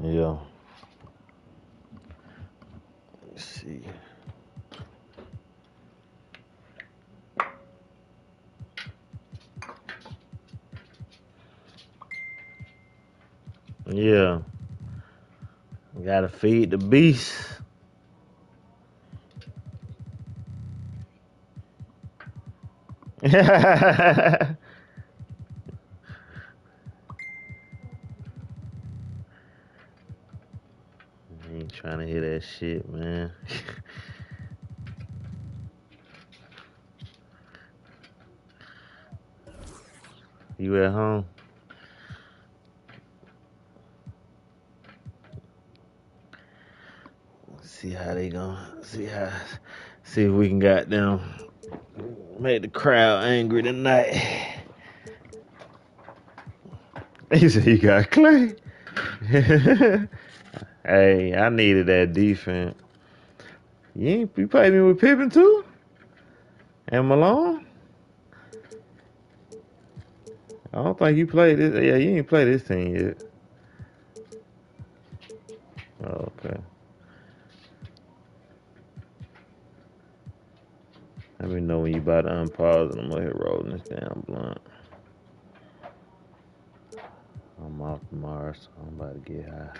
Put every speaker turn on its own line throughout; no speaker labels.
Yeah. Let's see. Yeah. Gotta feed the beast. Ain't trying to hear that shit, man. You at home? See how they gonna see if we can goddamn make the crowd angry tonight. He said he got Clay. Hey, I needed that defense. You played me with Pippen too? And Malone? I don't think you played this. Yeah, you ain't played this team yet. Oh, okay. Let me know when you about to unpause and I'm gonna hit rolling this damn blunt. I'm off tomorrow, so I'm about to get high.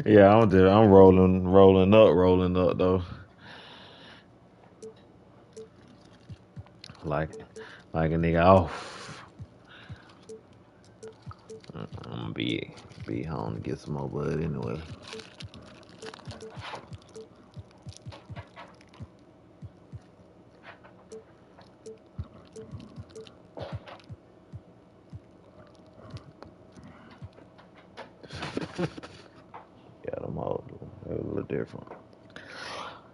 Yeah, I'm rolling up though. Like a nigga off. I'm gonna be home to get some more bud anyway. Yeah, them all a little different.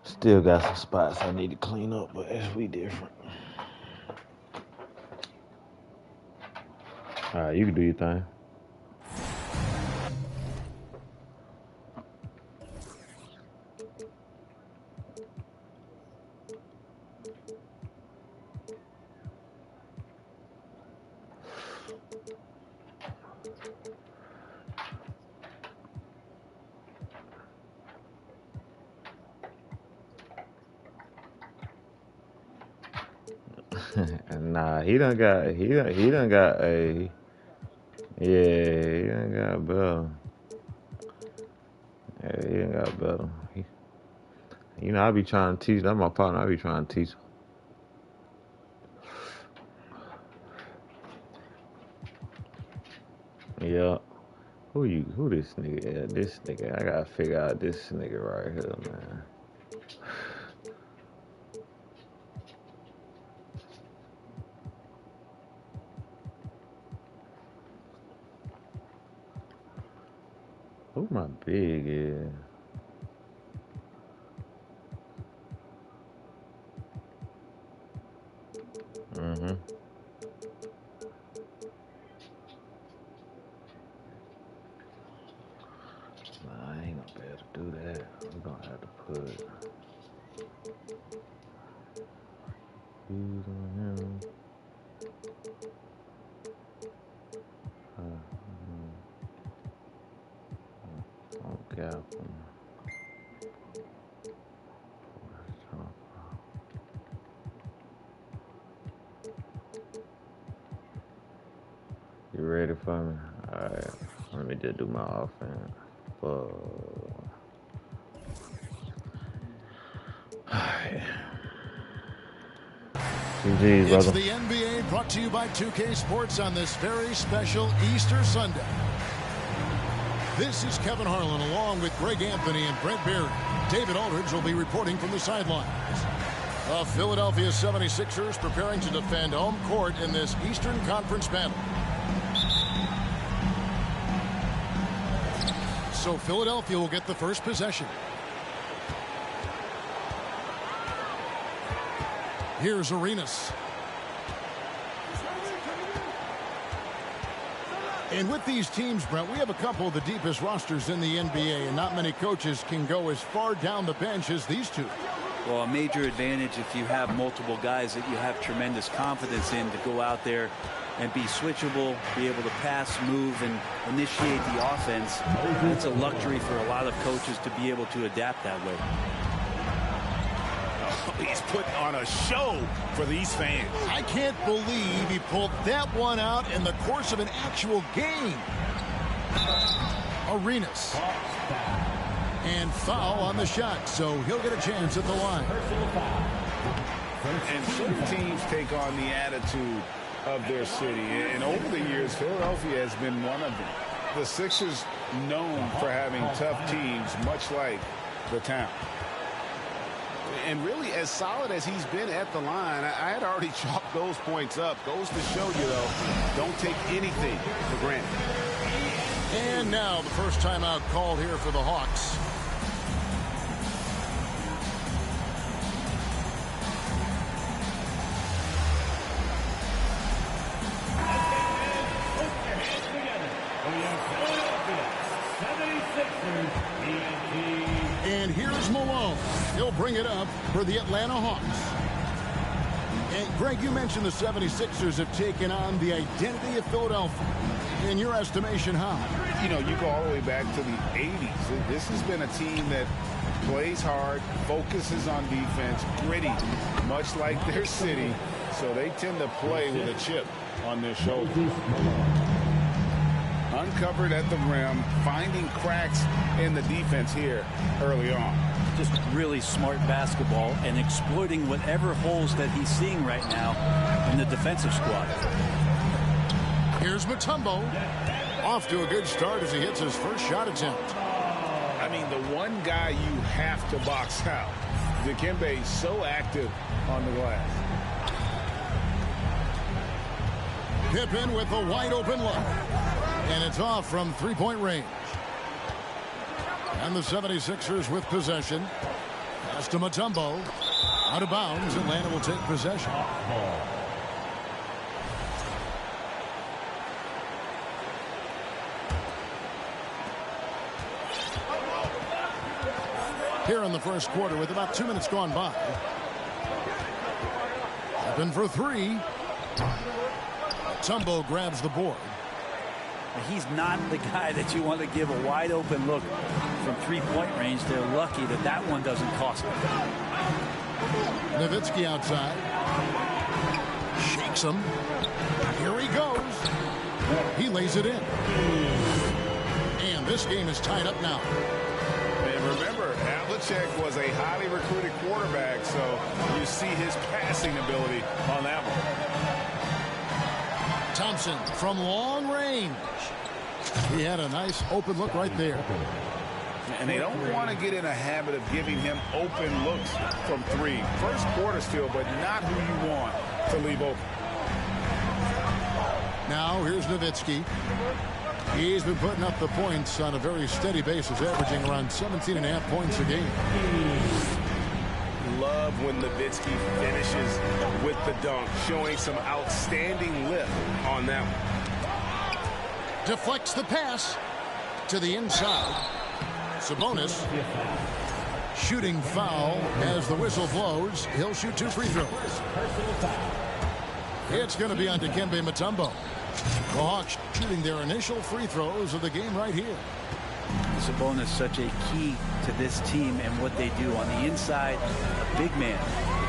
Still got some spots I need to clean up, but we different. Alright, you can do your thing. Nah, he done got a he done got better. Yeah, he done got better. I be trying to teach. That's my partner. I be trying to teach him. Yeah. Who this nigga? Yeah, this nigga. I gotta figure out this nigga right here, man. Who my big is? Mm-hmm. Nah, I ain't gonna be able to do that. I'm gonna have to put these on him. On Gap. You ready for me? Alright. Let me just do my offense. Alright. GG's, brother.
It's the NBA brought to you by 2K Sports on this very special Easter Sunday. This is Kevin Harlan along with Greg Anthony and Brent Beard. David Aldridge will be reporting from the sidelines. The Philadelphia 76ers preparing to defend home court in this Eastern Conference battle. So Philadelphia will get the first possession. Here's Arenas. And with these teams, Brent, we have a couple of the deepest rosters in the NBA, and not many coaches can go as far down the bench as these two.
Well, a major advantage if you have multiple guys that you have tremendous confidence in to go out there and be switchable, be able to pass, move, and initiate the offense. It's a luxury for a lot of coaches to be able to adapt that way.
He's putting on a show for these fans.
I can't believe he pulled that one out in the course of an actual game. Arenas. And foul on the shot, so he'll get a chance at the line.
And certain teams take on the attitude of their city. And over the years, Philadelphia has been one of them. The Sixers known for having tough teams, much like the town. And really, as solid as he's been at the line, I had already chalked those points up. Goes to show you, though, don't take anything for granted.
And now the first timeout called here for the Hawks. And here's Malone. He'll bring it up for the Atlanta Hawks. And Greg, you mentioned the 76ers have taken on the identity of Philadelphia. In your estimation, how?
You know, you go all the way back to the 80s. This has been a team that plays hard, focuses on defense, gritty, much like their city. So they tend to play with a chip on their shoulder. Uncovered at the rim, finding cracks in the defense here early on.
Just really smart basketball and exploiting whatever holes that he's seeing right now in the defensive squad.
Here's Mutombo. Off to a good start as he hits his first shot attempt.
I mean, the one guy you have to box out. Dikembe is so active on the glass.
Pippen with a wide open look. And it's off from three-point range. And the 76ers with possession. Pass to Mutombo. Out of bounds. Atlanta will take possession. Here in the first quarter with about 2 minutes gone by. Pippen for three. Mutombo grabs the board.
He's not the guy that you want to give a wide open look from three-point range. They're lucky that that one doesn't cost them.
Nowitzki outside. Shakes him. Here he goes. He lays it in. And this game is tied up now.
And remember, Havlicek was a highly recruited quarterback, so you see his passing ability on that one.
Thompson from long range. He had a nice open look right there.
And they don't want to get in a habit of giving him open looks from three. First quarter still, but not who you want to leave open.
Now here's Nowitzki. He's been putting up the points on a very steady basis, averaging around 17.5 points a game.
Love when Nowitzki finishes with the dunk, showing some outstanding lift on that one.
Deflects the pass to the inside. Sabonis. Shooting foul as the whistle blows. He'll shoot 2 free throws. It's going to be on Dikembe Mutombo. The Hawks shooting their initial free throws of the game right here.
Sabonis such a key to this team and what they do on the inside. A big man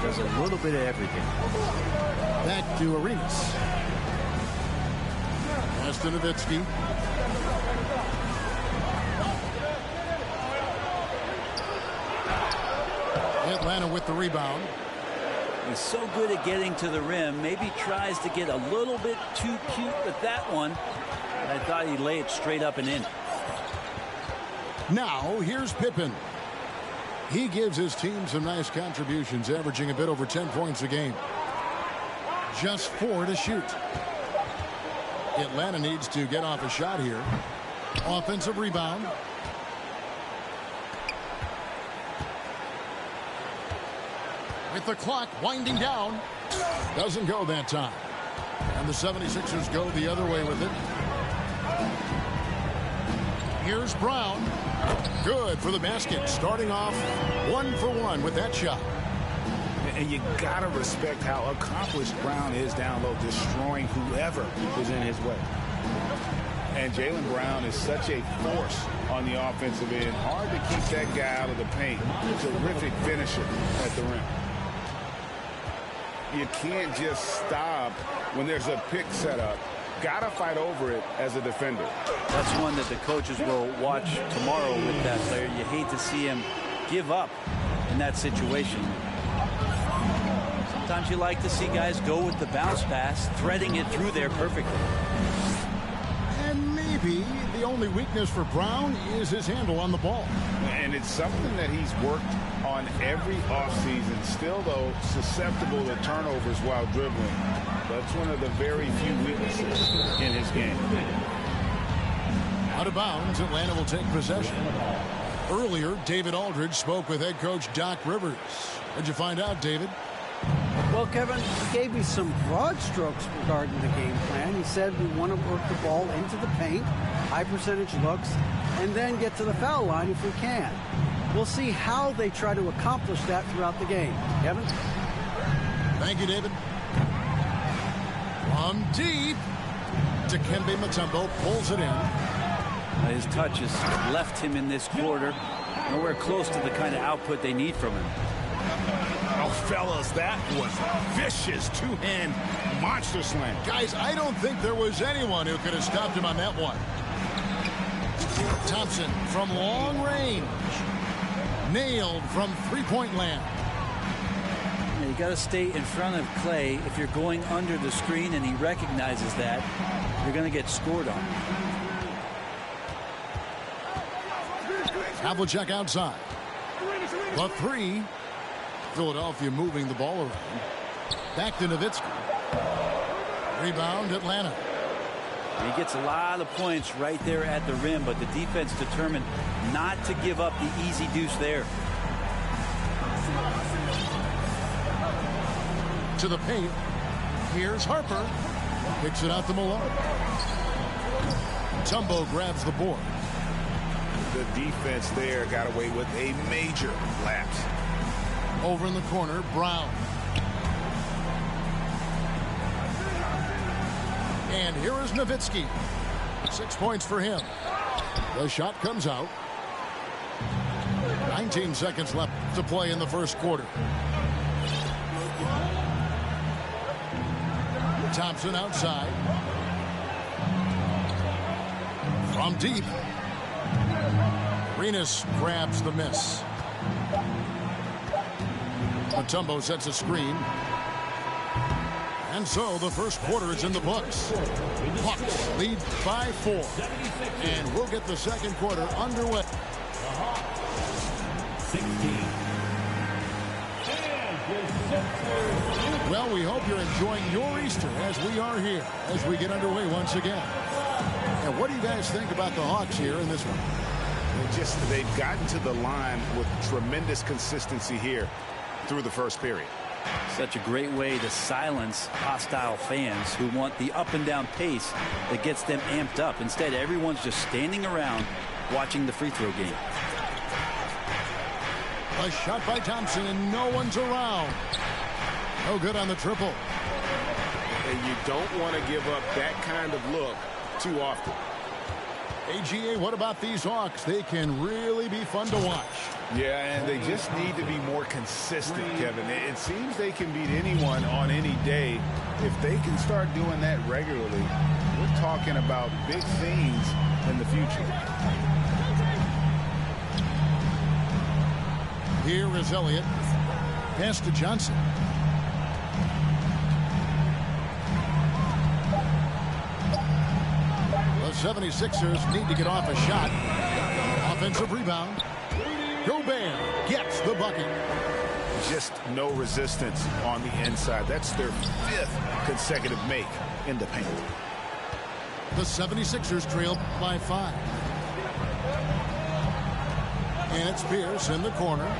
does a little bit of everything.
Back to Arenas. Pass to Nowitzki. Atlanta with the rebound.
He's so good at getting to the rim. Maybe tries to get a little bit too cute with that one. But I thought he'd lay it straight up and in.
Now, here's Pippen. He gives his team some nice contributions, averaging a bit over 10 points a game. Just 4 to shoot. Atlanta needs to get off a shot here. Offensive rebound. With the clock winding down. Doesn't go that time. And the 76ers go the other way with it. Here's Brown. Good for the basket. Starting off 1 for 1 with that shot.
And you got to respect how accomplished Brown is down low, destroying whoever is in his way. And Jaylen Brown is such a force on the offensive end. Hard to keep that guy out of the paint. Terrific finisher at the rim. You can't just stop when there's a pick set up. Got to fight over it as a defender.
That's one that the coaches will watch tomorrow with that player. You hate to see him give up in that situation. Sometimes you like to see guys go with the bounce pass, threading it through there perfectly.
And maybe the only weakness for Brown is his handle on the ball.
And it's something that he's worked on every offseason. Still, though, susceptible to turnovers while dribbling. That's one of the very few weaknesses in his game.
Out of bounds, Atlanta will take possession. Earlier, David Aldridge spoke with head coach Doc Rivers. What'd you find out, David?
Well, Kevin, he gave me some broad strokes regarding the game plan. He said we want to work the ball into the paint, high percentage looks, and then get to the foul line if we can. We'll see how they try to accomplish that throughout the game. Kevin?
Thank you, David. From deep, Dikembe Mutombo pulls it in.
His touch has left him in this quarter. Nowhere close to the kind of output they need from him.
Oh, fellas, that was vicious two-hand monster slam.
Guys, I don't think there was anyone who could have stopped him on that one. Thompson from long range. Nailed from three-point land.
You got to stay in front of Clay. If you're going under the screen and he recognizes that, you're going to get scored on.
Havlicek outside. The three. Philadelphia moving the ball around. Back to Nowitzki. Rebound, Atlanta.
He gets a lot of points right there at the rim, but the defense determined not to give up the easy deuce there.
To the paint. Here's Harper. Kicks it out to Malone. Mutombo grabs the board.
The defense there got away with a major lapse.
Over in the corner, Brown. And here is Nowitzki. 6 points for him. The shot comes out. 19 seconds left to play in the first quarter. Thompson outside. From deep. Arenas grabs the miss. Mutombo sets a screen. And so the first quarter is in the books. Hawks lead by 4. And we'll get the second quarter underway. Well, we hope you're enjoying your Easter as we are here, as we get underway once again. And what do you guys think about the Hawks here in this one?
They've gotten to the line with tremendous consistency here through the first period.
Such a great way to silence hostile fans who want the up and down pace that gets them amped up. Instead, everyone's just standing around watching the free throw game.
A shot by Thompson, and no one's around. No good on the triple.
And you don't want to give up that kind of look too often.
AGA, what about these Hawks? They can really be fun to watch.
Yeah, and they just need to be more consistent, Kevin. It seems they can beat anyone on any day. If they can start doing that regularly, we're talking about big things in the future.
Here is Elliott. Pass to Johnson. The 76ers need to get off a shot. Offensive rebound. Gobert gets the bucket.
Just no resistance on the inside. That's their 5th consecutive make in the paint.
The 76ers trail by 5. And it's Pierce in the corner.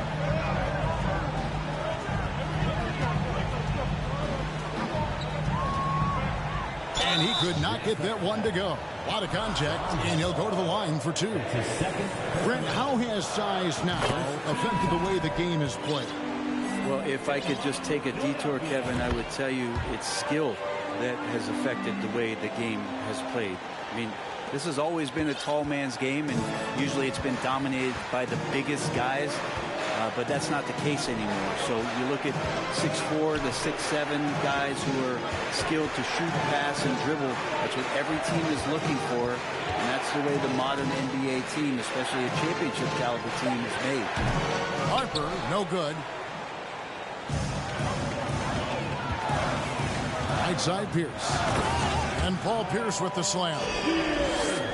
And he could not get that one to go. A lot of contact, and he'll go to the line for 2. Brent, how has size now affected the way the game is played?
Well, if I could just take a detour, Kevin, I would tell you it's skill that has affected the way the game has played. I mean, this has always been a tall man's game, and usually it's been dominated by the biggest guys, but that's not the case anymore. So you look at 6'4" to 6'7" guys who are skilled to shoot, pass, and dribble. That's what every team is looking for, and that's the way the modern NBA team, especially a championship caliber team, is made.
Harper, no good. Right side, Pierce. And Paul Pierce with the slam.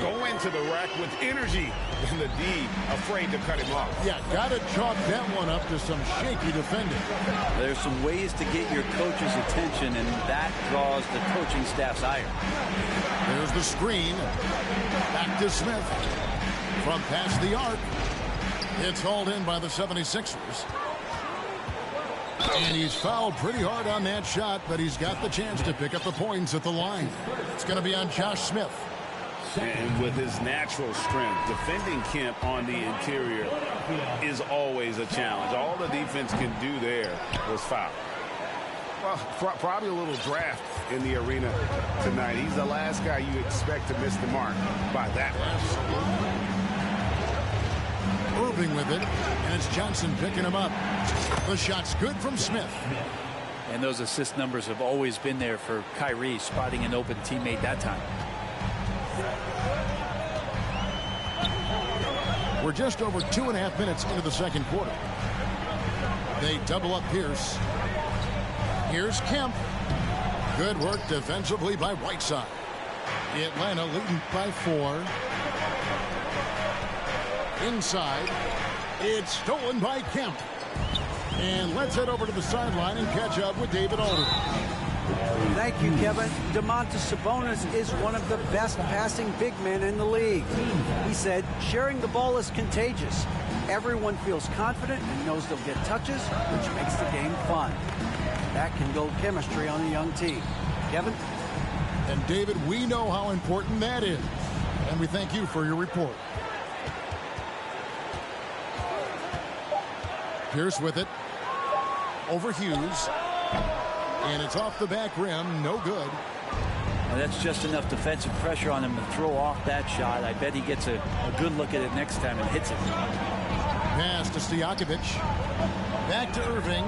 Go into the rack with energy, and the D afraid to cut him off.
Yeah, got to chalk that one up to some shaky defending.
There's some ways to get your coach's attention, and that draws the coaching staff's ire.
There's the screen. Back to Smith. From past the arc. It's hauled in by the 76ers. And he's fouled pretty hard on that shot, but he's got the chance to pick up the points at the line. It's going to be on Josh Smith.
And with his natural strength, defending Kemp on the interior is always a challenge. All the defense can do there was foul. Well, probably a little draft in the arena tonight. He's the last guy you expect to miss the mark by that much.
Irving with it, and it's Johnson picking him up. The shot's good from Smith.
And those assist numbers have always been there for Kyrie, spotting an open teammate that time.
We're just over 2.5 minutes into the second quarter. They double up Pierce. Here's Kemp. Good work defensively by Whiteside. Atlanta leading by 4. Inside. It's stolen by Kemp. And let's head over to the sideline and catch up with David Aldridge.
Thank you, Kevin. Domantas Sabonis is one of the best passing big men in the league. He said, sharing the ball is contagious. Everyone feels confident and knows they'll get touches, which makes the game fun. That can build chemistry on a young team. Kevin?
And David, we know how important that is. And we thank you for your report. Pierce with it. Over Hughes. And it's off the back rim. No good.
And that's just enough defensive pressure on him to throw off that shot. I bet he gets a good look at it next time and hits it.
Pass to Stojakovic. Back to Irving.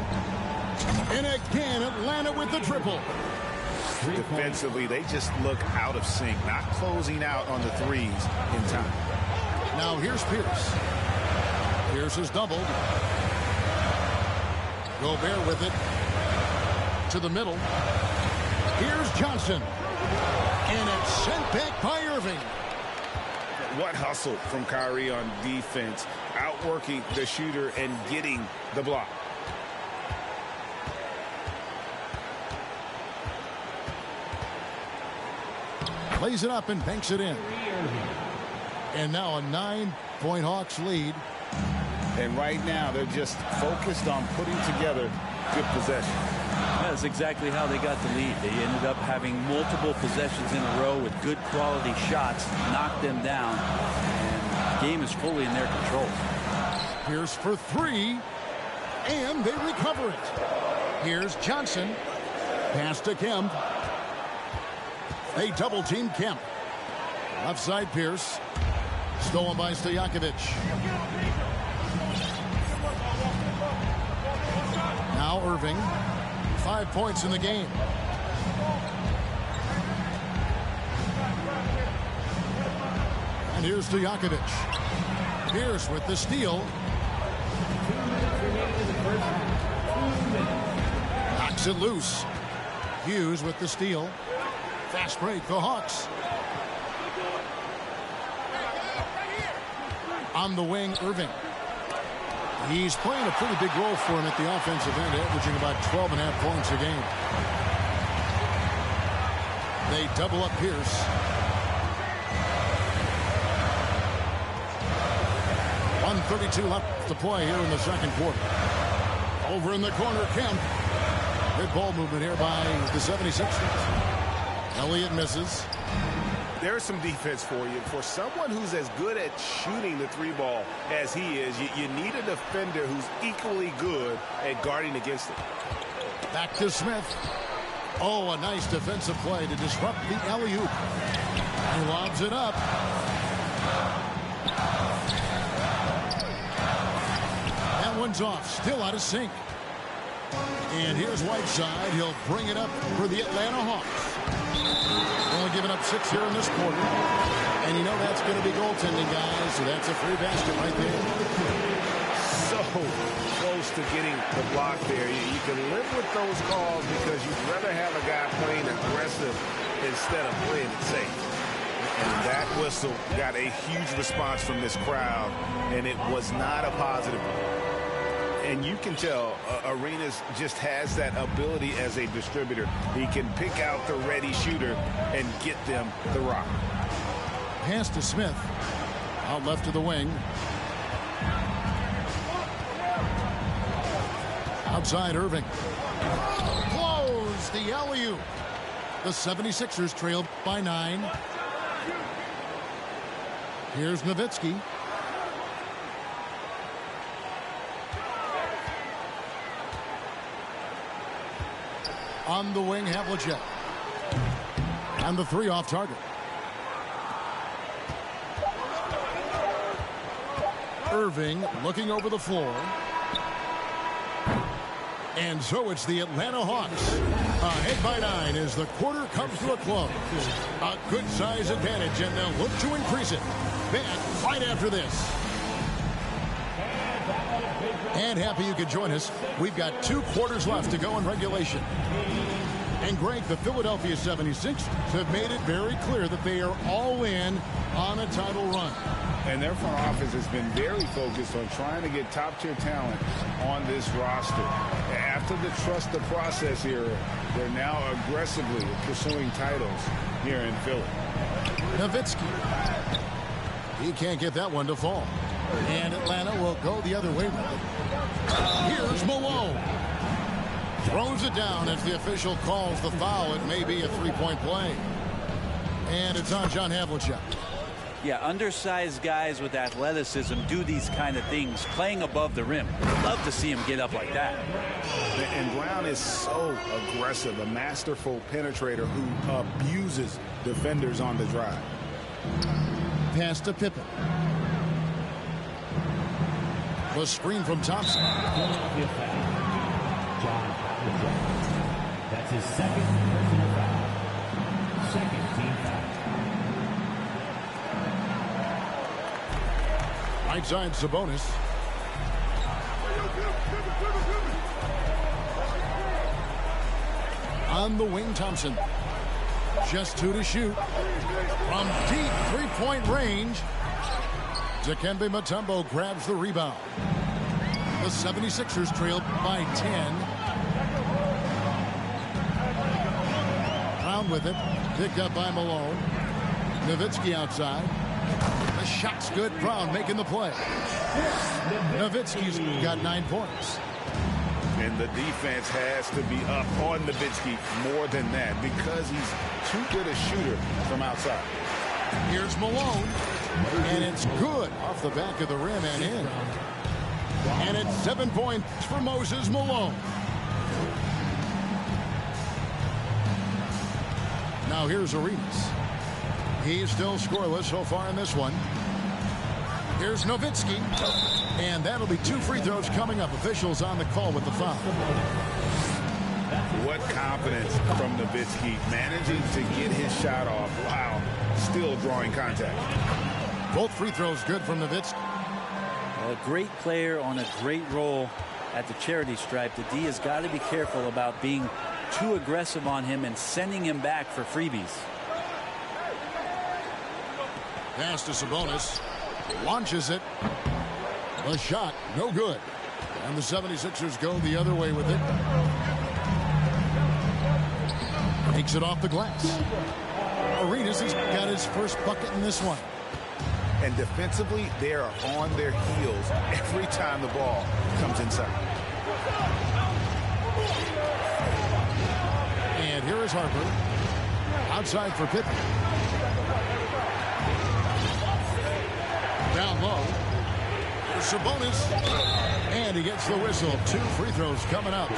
And again, Atlanta with the triple.
Defensively, they just look out of sync, not closing out on the threes in time.
Now here's Pierce. Pierce is doubled. Gobert with it. To the middle. Here's Johnson. And it's sent back by Irving.
What hustle from Kyrie on defense, outworking the shooter and getting the block.
Plays it up and banks it in. And now a 9-point Hawks lead.
And right now they're just focused on putting together good possession.
That's exactly how they got the lead. They ended up having multiple possessions in a row with good quality shots, knocked them down, and the game is fully in their control.
Pierce for 3, and they recover it. Here's Johnson. Pass to Kemp. They double-team Kemp. Left side Pierce. Stolen by Stojakovic. Now Irving. 5 points in the game. And here's Stojakovic. Pierce with the steal. Knocks it loose. Hughes with the steal. Fast break, the Hawks. On the wing, Irving. He's playing a pretty big role for him at the offensive end, averaging about 12.5 points a game. They double up Pierce. .132 left to play here in the second quarter. Over in the corner, Kemp. Good ball movement here by the 76ers. Elliott misses.
there's some defense for you. For someone who's as good at shooting the three ball as he is, you need a defender who's equally good at guarding against it.
Back to Smith. Oh, a nice defensive play to disrupt the alley-oop. He lobs it up. That one's off. Still out of sync. And here's Whiteside. He'll bring it up for the Atlanta Hawks. Only giving up 6 here in this quarter. And you know that's going to be goaltending, guys. So that's a free basket right there.
So close to getting the block there. You can live with those calls because you'd rather have a guy playing aggressive instead of playing it safe. And that whistle got a huge response from this crowd, and it was not a positive one. And you can tell Arenas just has that ability as a distributor. He can pick out the ready shooter and get them the rock.
Pass to Smith. Out left to the wing. Outside Irving. Close the alley-oop. The 76ers trailed by 9. Here's Nowitzki. On the wing, Havlicek. And the 3 off target. Irving looking over the floor. And so it's the Atlanta Hawks ahead by 9 as the quarter comes to a close. A good size advantage, and they'll look to increase it. Back right after this. And happy you could join us. We've got 2 quarters left to go in regulation. And Greg, the Philadelphia 76ers have made it very clear that they are all in on a title run.
And their front office has been very focused on trying to get top-tier talent on this roster. After the trust the process era, they're now aggressively pursuing titles here in Philly.
Nowitzki. He can't get that one to fall. And Atlanta will go the other way with it. Here's Malone. Throws it down as the official calls the foul. It may be a 3-point play. And it's on John Havlicek.
Yeah, undersized guys with athleticism do these kind of things, playing above the rim. Love to see him get up like that.
And Brown is so aggressive, a masterful penetrator who abuses defenders on the drive.
Pass to Pippen. The screen from Thompson.
That's his second personal foul. Second team foul.
Right side Sabonis. On the wing, Thompson. Just 2 to shoot. From deep 3-point range, Dikembe Mutombo grabs the rebound. The 76ers trailed by 10. Brown with it. Picked up by Malone. Nowitzki outside. The shot's good. Brown making the play. Nowitzki's got 9 points.
And the defense has to be up on Nowitzki more than that because he's too good a shooter from outside.
Here's Malone. And it's good off the back of the rim and in. And it's 7 points for Moses Malone. Now here's Arenas. He's still scoreless so far in this one. Here's Nowitzki. And that'll be 2 free throws coming up. Officials on the call with the foul.
What confidence from Nowitzki, managing to get his shot off while still drawing contact.
Both free throws good from Nowitzki.
Well, a great player on a great role at the charity stripe. The D has got to be careful about being too aggressive on him and sending him back for freebies.
Pass to Sabonis. Launches it. The shot, no good. And the 76ers go the other way with it. Takes it off the glass. Arenas has got his first bucket in this one.
And defensively, they are on their heels every time the ball comes inside.
And here is Harper. Outside for Pippen. Down low. There's Sabonis. And he gets the whistle. 2 free throws coming up.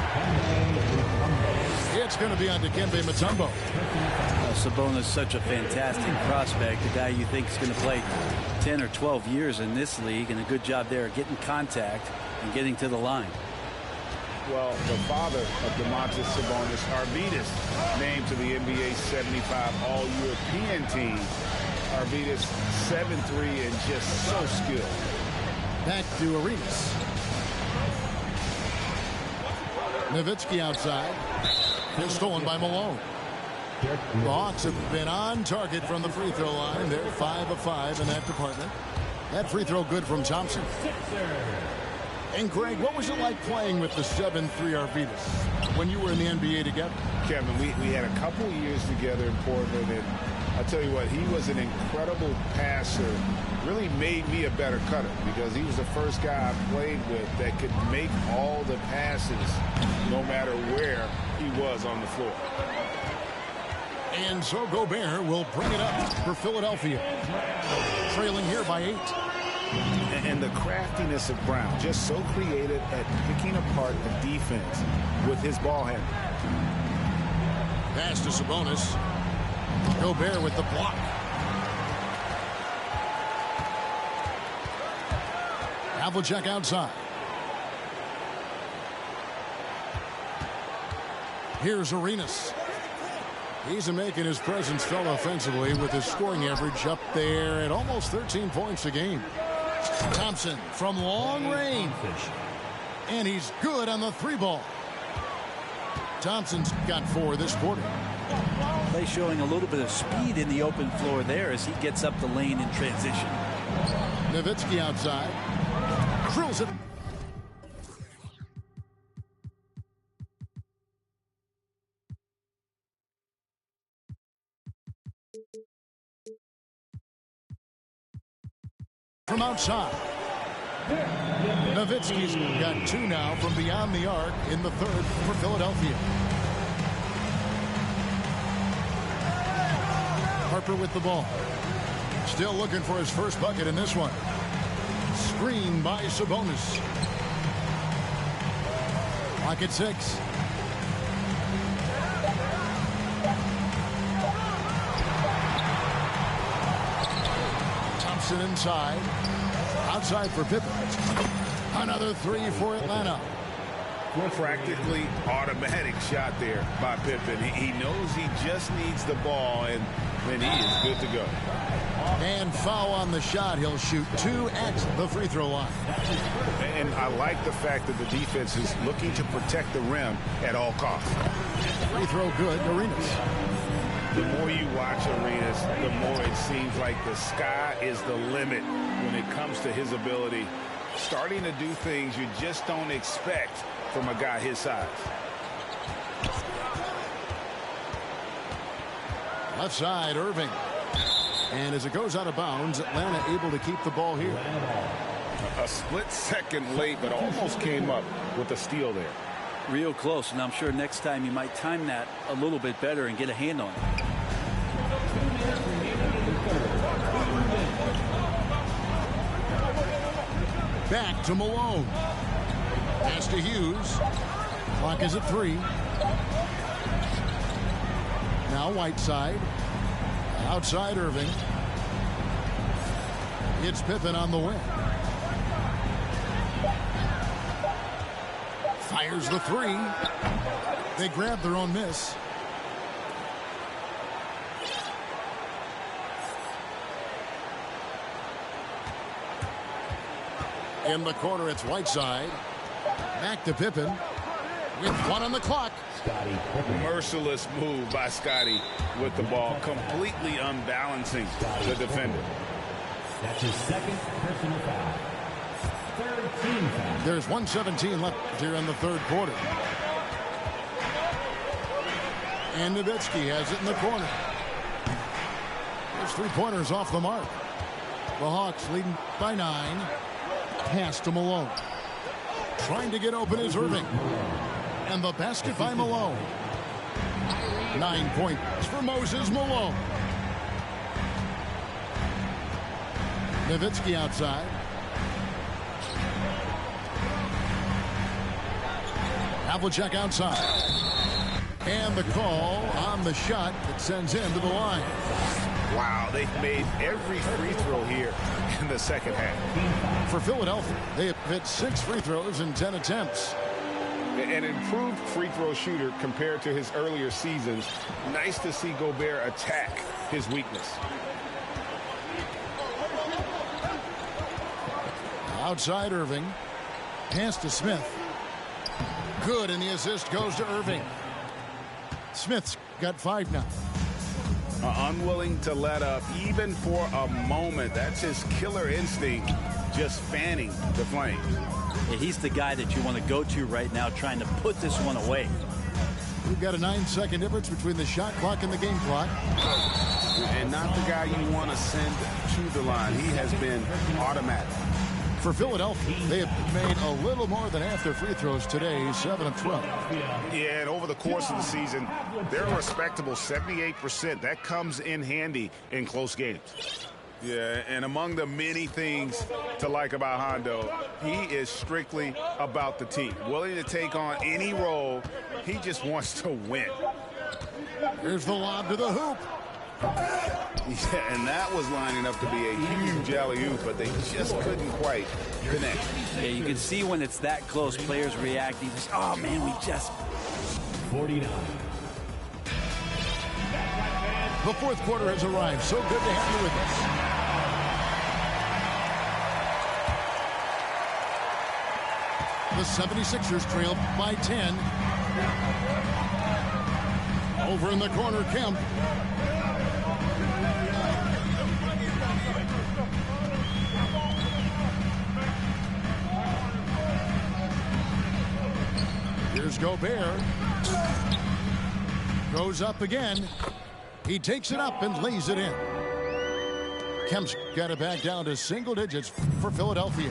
It's going to be on Dikembe Mutombo.
Sabonis is such a fantastic prospect. A guy you think is going to play 10 or 12 years in this league. And a good job there getting contact and getting to the line.
Well, the father of Domantas Sabonis, Arvydas, named to the NBA 75 All-European team. Arvydas 7'3" and just so skilled.
Back to Arenas. Nowitzki outside. And stolen by Malone. The Hawks have been on target from the free throw line. They're 5 of 5 in that department. That free throw good from Thompson. And Greg, what was it like playing with the 7'3" Arvydas when you were in the NBA together?
Kevin, we had a couple years together in Portland, and I'll tell you what, he was an incredible passer. Really made me a better cutter because he was the first guy I played with that could make all the passes no matter where he was on the floor.
And so Gobert will bring it up for Philadelphia. Trailing here by 8.
And the craftiness of Brown, just so creative at picking apart the defense with his ball handling.
Pass to Sabonis. Gobert with the block. Havlicek outside. Here's Arenas. He's making his presence felt offensively with his scoring average up there at almost 13 points a game. Thompson from long range. And he's good on the 3-ball. Thompson's got 4 this quarter.
Play showing a little bit of speed in the open floor there as he gets up the lane in transition.
Nowitzki outside. Drills it. From outside. Nowitzki's got 2 now from beyond the arc in the 3rd for Philadelphia. Harper with the ball. Still looking for his first bucket in this one. Screen by Sabonis. Clock at 6. Thompson inside. Outside for Pippen. Another 3 for Atlanta.
Practically automatic shot there by Pippen. He knows he just needs the ball, and then he is good to go.
And foul on the shot. He'll shoot 2 at the free throw line.
And I like the fact that the defense is looking to protect the rim at all costs.
Free throw good. Arenas.
The more you watch Arenas, the more it seems like the sky is the limit when it comes to his ability. Starting to do things you just don't expect from a guy his size.
Left side, Irving. And as it goes out of bounds, Atlanta able to keep the ball here.
A split second late, but almost came up with a steal there.
Real close, and I'm sure next time you might time that a little bit better and get a hand on it.
Back to Malone. Pass to Hughes. Clock is at 3. Now Whiteside. Outside Irving. It's Pippen on the wing. Fires the 3. They grab their own miss. In the corner, it's Whiteside. Back to Pippen. With 1 on the clock.
Merciless move by Scotty with the ball, completely unbalancing the defender.
That's his 2nd personal foul. 3rd team foul.
There's 1:17 left here in the 3rd quarter. And Nowitzki has it in the corner. There's 3-pointers off the mark. The Hawks leading by 9. Pass to Malone. Trying to get open is Irving. And the basket by Malone. 9 points for Moses Malone. Nowitzki outside. Havlicek outside. And the call on the shot that sends him to the line.
Wow, they've made every free throw here in the second half.
For Philadelphia, they have hit 6 free throws in 10 attempts.
An improved free throw shooter compared to his earlier seasons. Nice to see Gobert attack his weakness.
Outside Irving. Pass to Smith. Good, and the assist goes to Irving. Smith's got 5 now.
Unwilling to let up even for a moment. That's his killer instinct, just fanning the flames.
Yeah, he's the guy that you want to go to right now, trying to put this one away.
We've got a 9-second difference between the shot clock and the game clock.
And not the guy you want to send to the line. He has been automatic.
For Philadelphia, they have made a little more than half their free throws today, 7 of 12.
Yeah, and over the course of the season, they're a respectable 78%. That comes in handy in close games. Yeah, and among the many things to like about Hondo, he is strictly about the team. Willing to take on any role. He just wants to win.
Here's the lob to the hoop.
Yeah, and that was lining up to be a huge alley-oop, but they just couldn't quite connect.
Yeah, you can see when it's that close, players reacting. Just, oh, man, we just...
49.
The fourth quarter has arrived. So good to have you with us. The 76ers trail by 10. Over in the corner, Kemp. Here's Gobert. Goes up again. He takes it up and lays it in. Kemp's got it back down to single digits for Philadelphia.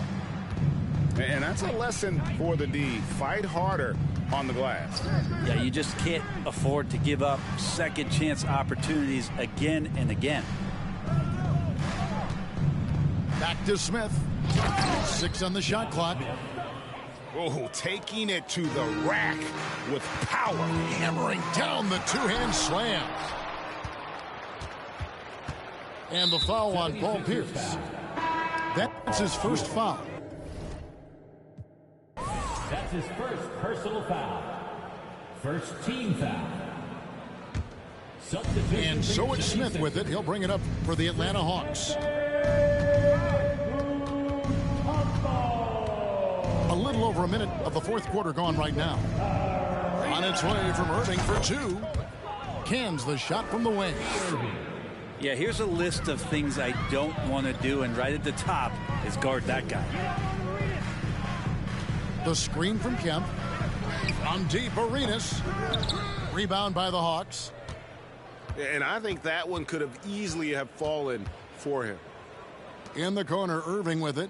And that's a lesson for the D. Fight harder on the glass.
Yeah, you just can't afford to give up second chance opportunities again and again.
Back to Smith. 6 on the shot clock.
Oh, taking it to the rack with power.
Hammering down the two-hand slam. And the foul on Paul Pierce. That's his first foul.
That's his first personal foul. First team foul.
And so it's Smith with it. He'll bring it up for the Atlanta Hawks. A little over a minute of the fourth quarter gone right now. On its way from Irving for 2. Cans the shot from the wing.
Yeah, here's a list of things I don't want to do, and right at the top is guard that guy.
The screen from Kemp. From deep, Arenas. Rebound by the Hawks.
And I think that one could have easily have fallen for him.
In the corner, Irving with it.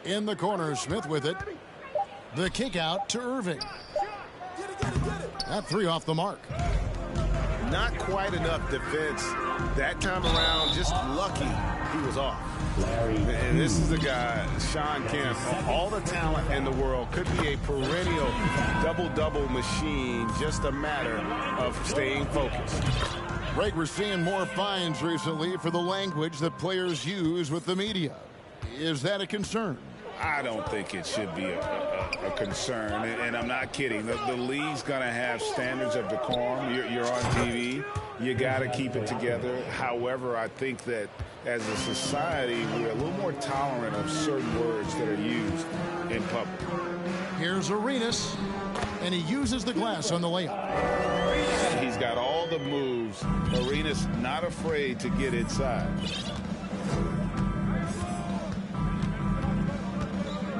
In the corner, Smith with it. The kick out to Irving. That 3 off the mark.
Not quite enough defense that time around. Just lucky he was off. And this is the guy, Shawn Kemp, all the talent in the world, could be a perennial double-double machine, just a matter of staying focused.
Greg, we're seeing more fines recently for the language that players use with the media. Is that a concern?
I don't think it should be a concern, and I'm not kidding. The league's going to have standards of decorum. You're on TV. You got to keep it together. However, I think that as a society, we're a little more tolerant of certain words that are used in public.
Here's Arenas, and he uses the glass on the layup.
He's got all the moves. Arenas not afraid to get inside.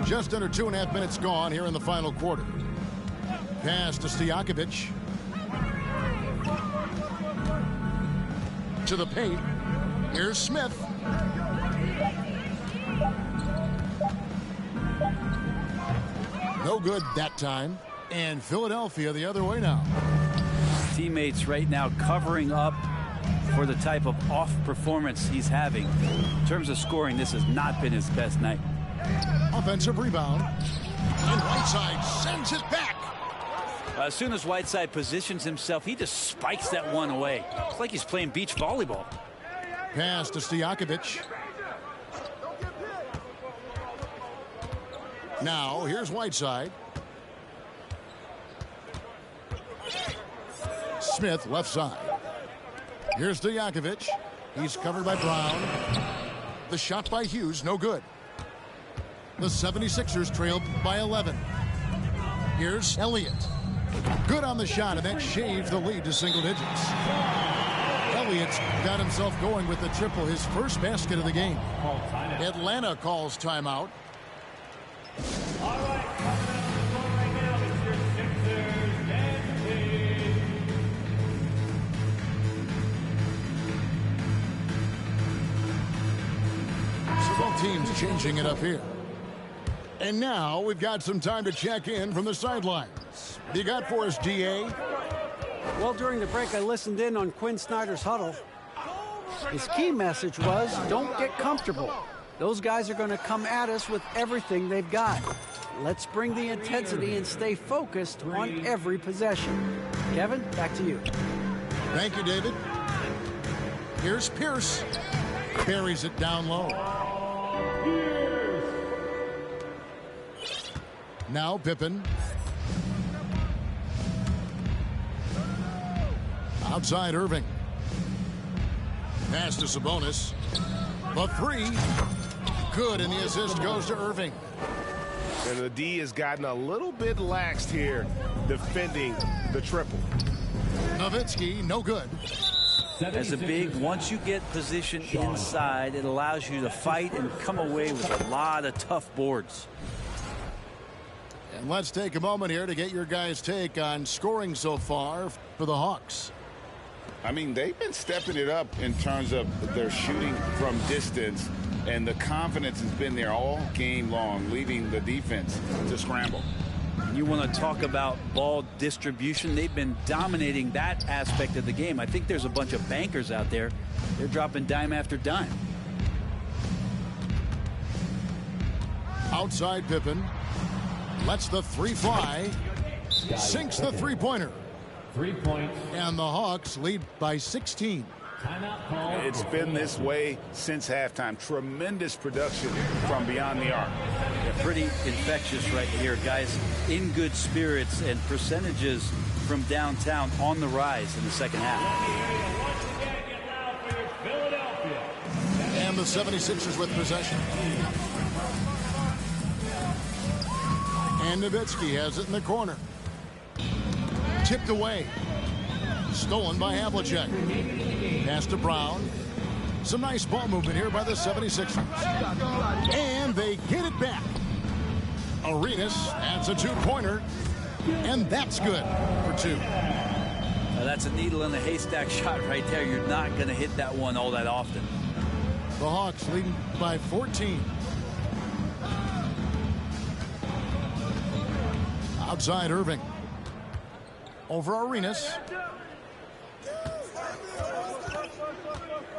Just under 2.5 minutes gone here in the final quarter. Pass to Stojakovic. To the paint. Here's Smith. No good that time. And Philadelphia the other way now.
Teammates right now covering up for the type of off performance he's having. In terms of scoring, this has not been his best night.
Offensive rebound. And Whiteside sends it back.
As soon as Whiteside positions himself, he just spikes that one away. It's like he's playing beach volleyball.
Pass to Stojakovic. Now, here's Whiteside. Smith, left side. Here's Stojakovic. He's covered by Brown. The shot by Hughes, no good. The 76ers trailed by 11. Here's Elliott. Good on the shot, and that shaved the lead to single digits. Elliott's got himself going with the triple, his first basket of the game. Atlanta calls timeout.
All right, coming up to the floor right now is your Sixers and
So both teams changing it up here. And now we've got some time to check in from the sidelines. What do you got for us, DA?
Well, during the break, I listened in on Quinn Snyder's huddle. His key message was, don't get comfortable. Those guys are going to come at us with everything they've got. Let's bring the intensity and stay focused on every possession. Kevin, back to you.
Thank you, David. Here's Pierce. Buries it down low. Now Pippen. Outside Irving. Pass to Sabonis. The three. Good, and the assist goes to Irving.
And the D has gotten a little bit laxed here defending the triple.
Nowitzki, no good.
As a big, once you get position inside, it allows you to fight and come away with a lot of tough boards.
And let's take a moment here to get your guys' take on scoring so far for the Hawks.
I mean, they've been stepping it up in terms of their shooting from distance, and the confidence has been there all game long, leaving the defense to scramble.
You want to talk about ball distribution. They've been dominating that aspect of the game. I think there's a bunch of bankers out there. They're dropping dime after dime.
Outside Pippen. Lets the three fly. Sinks the three-pointer.
3 points.
And the Hawks lead by 16.
Timeout call.
It's been this way since halftime. Tremendous production from beyond the arc.
Yeah, pretty infectious right here, guys. In good spirits, and percentages from downtown on the rise in the second half.
Once again, get loud for your Philadelphia.
And the 76ers with possession. And Nowitzki has it in the corner. Tipped away. Stolen by Havlicek. Pass to Brown. Some nice ball movement here by the 76ers. And they get it back. Arenas adds a two-pointer. And that's good for two.
Now that's a needle in a haystack shot right there. You're not going to hit that one all that often.
The Hawks leading by 14. Outside Irving. Over Arenas.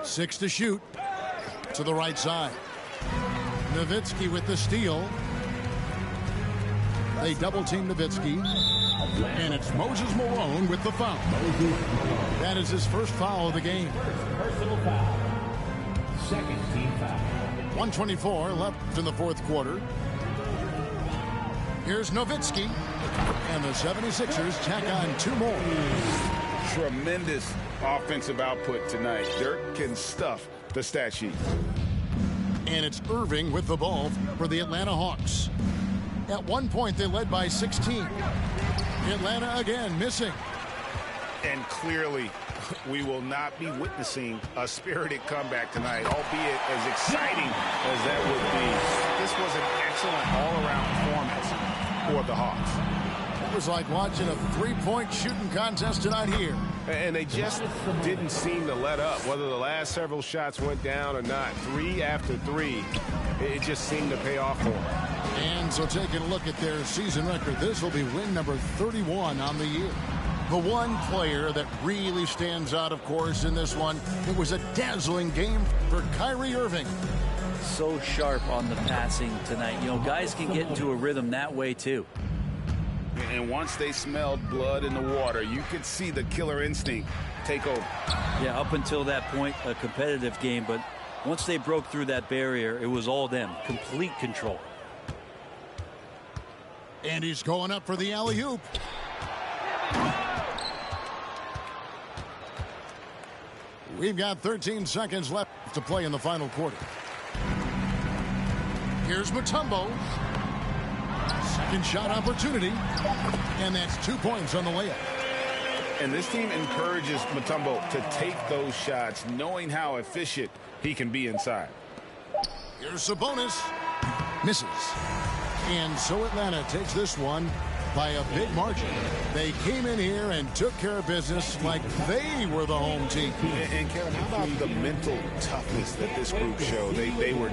6 to shoot. To the right side. Nowitzki with the steal. They double-team Nowitzki. And it's Moses Malone with the foul. That is his first foul of the game.
Personal foul. Second team foul.
1:24 left in the fourth quarter. Here's Nowitzki. And the 76ers tack on 2 more.
Tremendous offensive output tonight. Dirk can stuff the stat sheet.
And it's Irving with the ball for the Atlanta Hawks. At one point, they led by 16. Atlanta again missing.
And clearly, we will not be witnessing a spirited comeback tonight, albeit as exciting as that would be. This was an excellent all-around performance for the Hawks.
It was like watching a three-point shooting contest tonight here.
And they just didn't seem to let up. Whether the last several shots went down or not, 3 after 3, it just seemed to pay off for them.
And so taking a look at their season record, this will be win number 31 on the year. The one player that really stands out, of course, in this one, it was a dazzling game for Kyrie Irving.
So sharp on the passing tonight. You know, guys can get into a rhythm that way, too.
And once they smelled blood in the water, you could see the killer instinct take over.
Yeah, up until that point, a competitive game. But once they broke through that barrier, it was all them. Complete control.
And he's going up for the alley-oop. We've got 13 seconds left to play in the final quarter. Here's Mutombo. Second shot opportunity. And that's 2 points on the layup.
And this team encourages Mutombo to take those shots, knowing how efficient he can be inside.
Here's Sabonis. Misses. And so Atlanta takes this one by a big margin. They came in here and took care of business like they were the home team.
And Kevin, how about the mental toughness that this group showed? They were